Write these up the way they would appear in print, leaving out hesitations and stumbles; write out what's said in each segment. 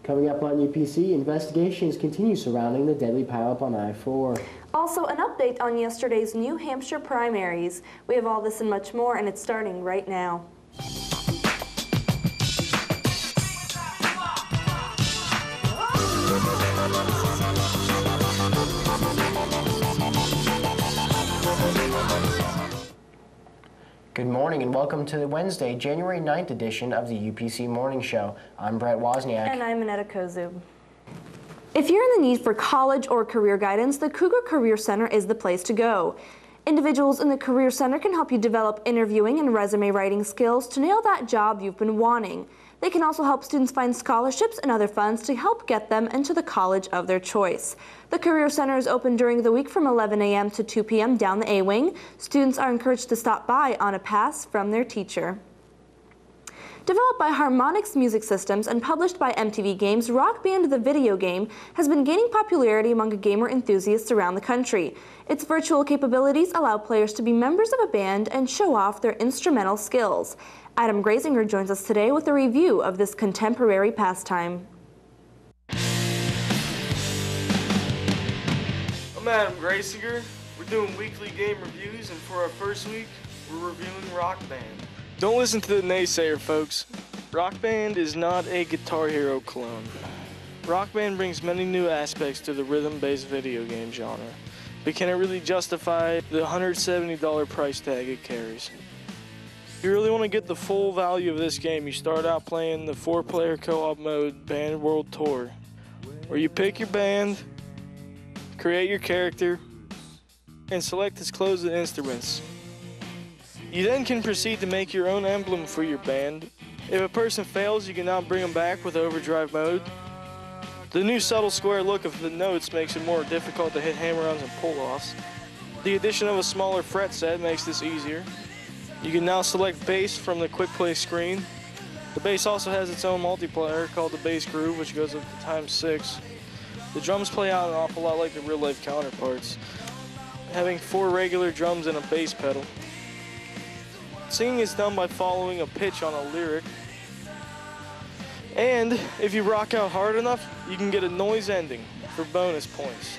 Coming up on UPC, investigations continue surrounding the deadly pileup on I-4. Also, an update on yesterday's New Hampshire primaries. We have all this and much more, and it's starting right now. Good morning and welcome to the Wednesday, January 9th edition of the UPC Morning Show. I'm Brett Wozniak. And I'm Annetta Kozub. If you're in the need for college or career guidance, the Cougar Career Center is the place to go. Individuals in the Career Center can help you develop interviewing and resume writing skills to nail that job you've been wanting. They can also help students find scholarships and other funds to help get them into the college of their choice. The Career Center is open during the week from 11 a.m. to 2 p.m. down the A-Wing. Students are encouraged to stop by on a pass from their teacher. Developed by Harmonix Music Systems and published by MTV Games, Rock Band the video game has been gaining popularity among gamer enthusiasts around the country. Its virtual capabilities allow players to be members of a band and show off their instrumental skills. Adam Grazinger joins us today with a review of this contemporary pastime. I'm Adam Grazinger. We're doing weekly game reviews, and for our first week, we're reviewing Rock Band. Don't listen to the naysayer, folks. Rock Band is not a Guitar Hero clone. Rock Band brings many new aspects to the rhythm-based video game genre, but can it really justify the $170 price tag it carries? If you really want to get the full value of this game, you start out playing the 4-player co-op mode Band World Tour, where you pick your band, create your character, and select its clothes and instruments. You then can proceed to make your own emblem for your band. If a person fails, you can now bring them back with overdrive mode. The new subtle square look of the notes makes it more difficult to hit hammer-ons and pull-offs. The addition of a smaller fret set makes this easier. You can now select bass from the quick play screen. The bass also has its own multiplier called the bass groove, which goes up to ×6. The drums play out an awful lot like the real-life counterparts, having 4 regular drums and a bass pedal. Singing is done by following a pitch on a lyric. And if you rock out hard enough, you can get a noise ending for bonus points.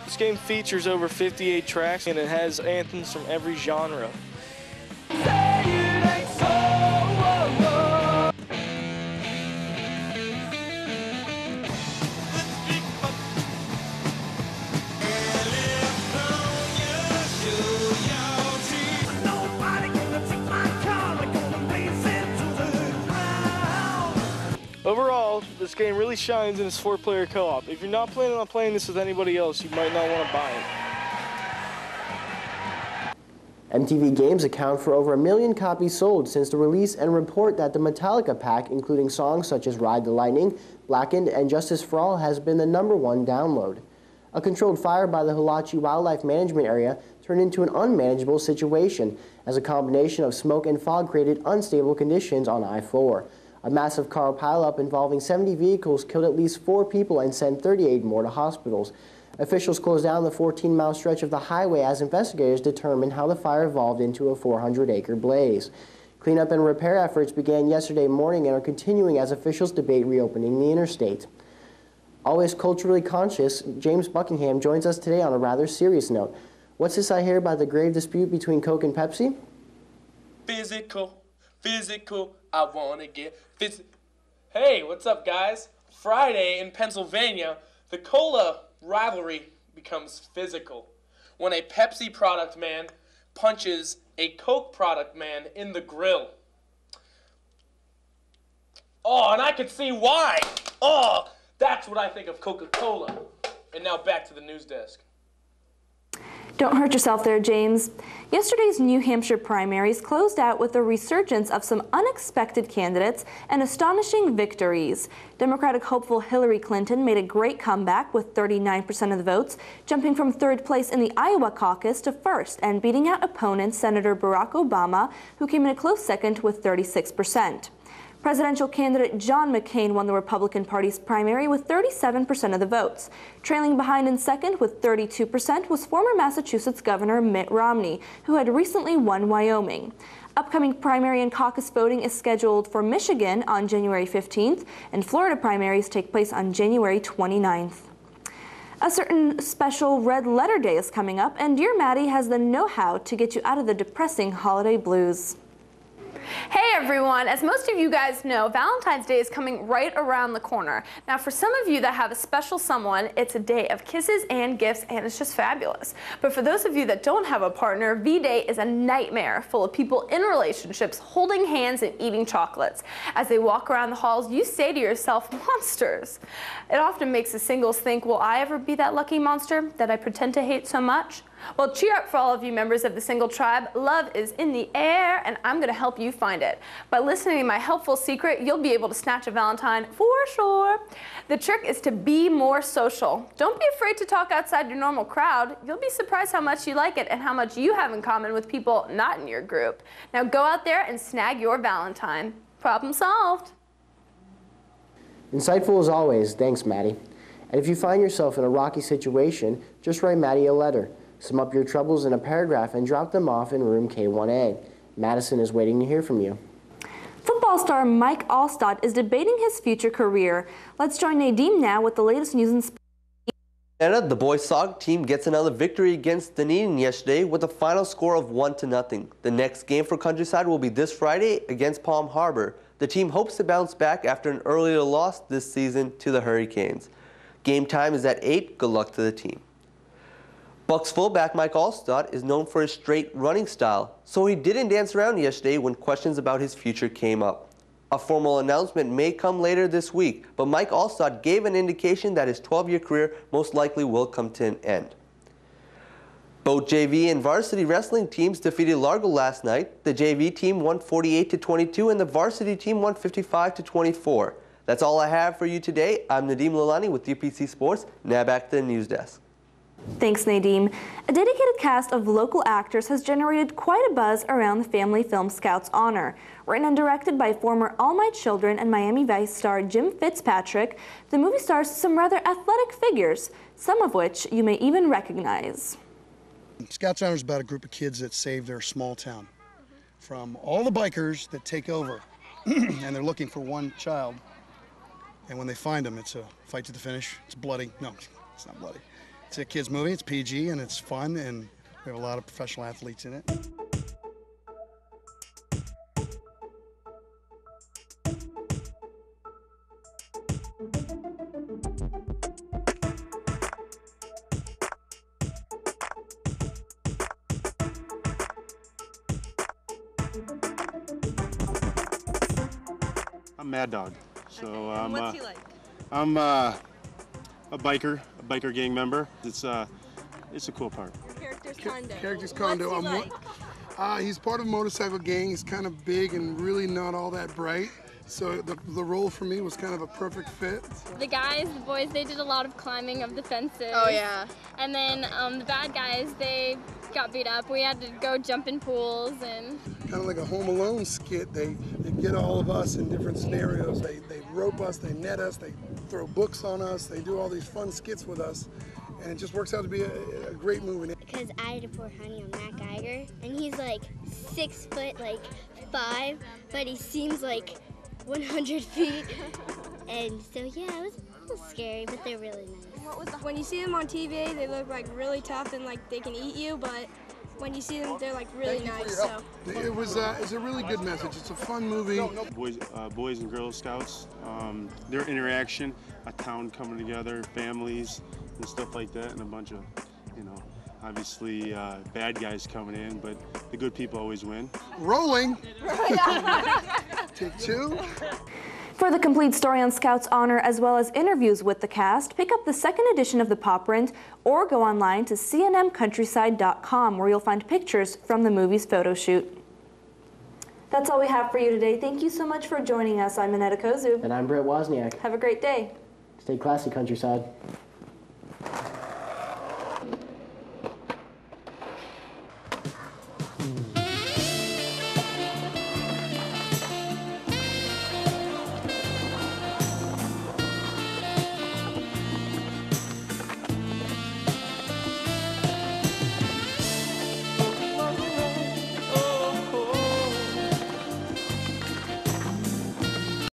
This game features over 58 tracks, and it has anthems from every genre. Overall, this game really shines in its 4-player co-op. If you're not planning on playing this with anybody else, you might not want to buy it. MTV Games account for over 1 million copies sold since the release and report that the Metallica pack, including songs such as Ride the Lightning, Blackened, and Justice for All, has been the #1 download. A controlled fire by the Hilachi Wildlife Management Area turned into an unmanageable situation as a combination of smoke and fog created unstable conditions on I-4. A massive car pileup involving 70 vehicles killed at least 4 people and sent 38 more to hospitals. Officials closed down the 14-mile stretch of the highway as investigators determined how the fire evolved into a 400-acre blaze. Cleanup and repair efforts began yesterday morning and are continuing as officials debate reopening the interstate. Always culturally conscious, James Buckingham joins us today on a rather serious note. What's this I hear about the grave dispute between Coke and Pepsi? Physical, I wanna get physical. Hey, what's up, guys? Friday in Pennsylvania, the cola rivalry becomes physical when a Pepsi product man punches a Coke product man in the grill. Oh, and I can see why. Oh, that's what I think of Coca-Cola. And now back to the news desk. Don't hurt yourself there, James. Yesterday's New Hampshire primaries closed out with a resurgence of some unexpected candidates and astonishing victories. Democratic hopeful Hillary Clinton made a great comeback with 39% of the votes, jumping from 3rd place in the Iowa caucus to 1st and beating out opponent Senator Barack Obama, who came in a close 2nd with 36%. Presidential candidate John McCain won the Republican Party's primary with 37% of the votes. Trailing behind in second with 32% was former Massachusetts Governor Mitt Romney, who had recently won Wyoming. Upcoming primary and caucus voting is scheduled for Michigan on January 15th, and Florida primaries take place on January 29th. A certain special red letter day is coming up, and Dear Maddie has the know-how to get you out of the depressing holiday blues. Hey everyone, as most of you guys know, Valentine's Day is coming right around the corner. Now for some of you that have a special someone, it's a day of kisses and gifts, and it's just fabulous. But for those of you that don't have a partner, V-Day is a nightmare full of people in relationships holding hands and eating chocolates. As they walk around the halls, you say to yourself, monsters. It often makes the singles think, will I ever be that lucky monster that I pretend to hate so much? Well, cheer up for all of you members of the single tribe. Love is in the air, and I'm going to help you find it. By listening to my helpful secret, you'll be able to snatch a Valentine for sure. The trick is to be more social. Don't be afraid to talk outside your normal crowd. You'll be surprised how much you like it and how much you have in common with people not in your group. Now go out there and snag your Valentine. Problem solved. Insightful as always. Thanks, Maddie. And if you find yourself in a rocky situation, just write Maddie a letter. Sum up your troubles in a paragraph and drop them off in room K1A. Madison is waiting to hear from you. Football star Mike Alstott is debating his future career. Let's join Nadim now with the latest news and Canada, the boys soccer team gets another victory against Dunedin yesterday with a final score of 1-0. The next game for Countryside will be this Friday against Palm Harbor. The team hopes to bounce back after an earlier loss this season to the Hurricanes. Game time is at 8. Good luck to the team. Bucks fullback Mike Alstott is known for his straight running style, so he didn't dance around yesterday when questions about his future came up. A formal announcement may come later this week, but Mike Alstott gave an indication that his 12-year career most likely will come to an end. Both JV and varsity wrestling teams defeated Largo last night. The JV team won 48-22 and the varsity team won 55-24. That's all I have for you today. I'm Nadim Lalani with UPC Sports. Now back to the news desk. Thanks, Nadim. A dedicated cast of local actors has generated quite a buzz around the family film Scouts Honor. Written and directed by former All My Children and Miami Vice star Jim Fitzpatrick, the movie stars some rather athletic figures, some of which you may even recognize. Scouts Honor is about a group of kids that save their small town from all the bikers that take over, and they're looking for one child. And when they find him, it's a fight to the finish. It's bloody. No, it's not bloody. It's a kids' movie, it's PG, and it's fun, and we have a lot of professional athletes in it. I'm Mad Dog, so what's he like? I'm a biker gang member. It's a cool part. Character's Kondo. Character's Kondo. What's he like? He's part of a motorcycle gang. He's kind of big and really not all that bright. So the role for me was kind of a perfect fit. The boys, they did a lot of climbing of the fences. Oh yeah. And then the bad guys, they got beat up. We had to go jump in pools and... Kind of like a Home Alone skit. They get all of us in different scenarios. They rope us, they net us, they throw books on us, they do all these fun skits with us. And it just works out to be a great movie. Because I had to pour honey on Matt Geiger, and he's like 6'5", but he seems like 100 feet. And so yeah, it was a little scary, but they're really nice. When you see them on TV, they look like really tough and like they can eat you, but when you see them, they're like really nice. So It's a really good message. It's a fun movie. Boys and Girl Scouts, their interaction, a town coming together, families and stuff like that, and a bunch of, obviously bad guys coming in, but the good people always win. Rolling. Take two. For the complete story on Scouts Honor, as well as interviews with the cast, pick up the second edition of the Pop Print or go online to cnmcountryside.com, where you'll find pictures from the movie's photo shoot. That's all we have for you today. Thank you so much for joining us. I'm Minetta Kozu. And I'm Brett Wozniak. Have a great day. Stay classy, Countryside.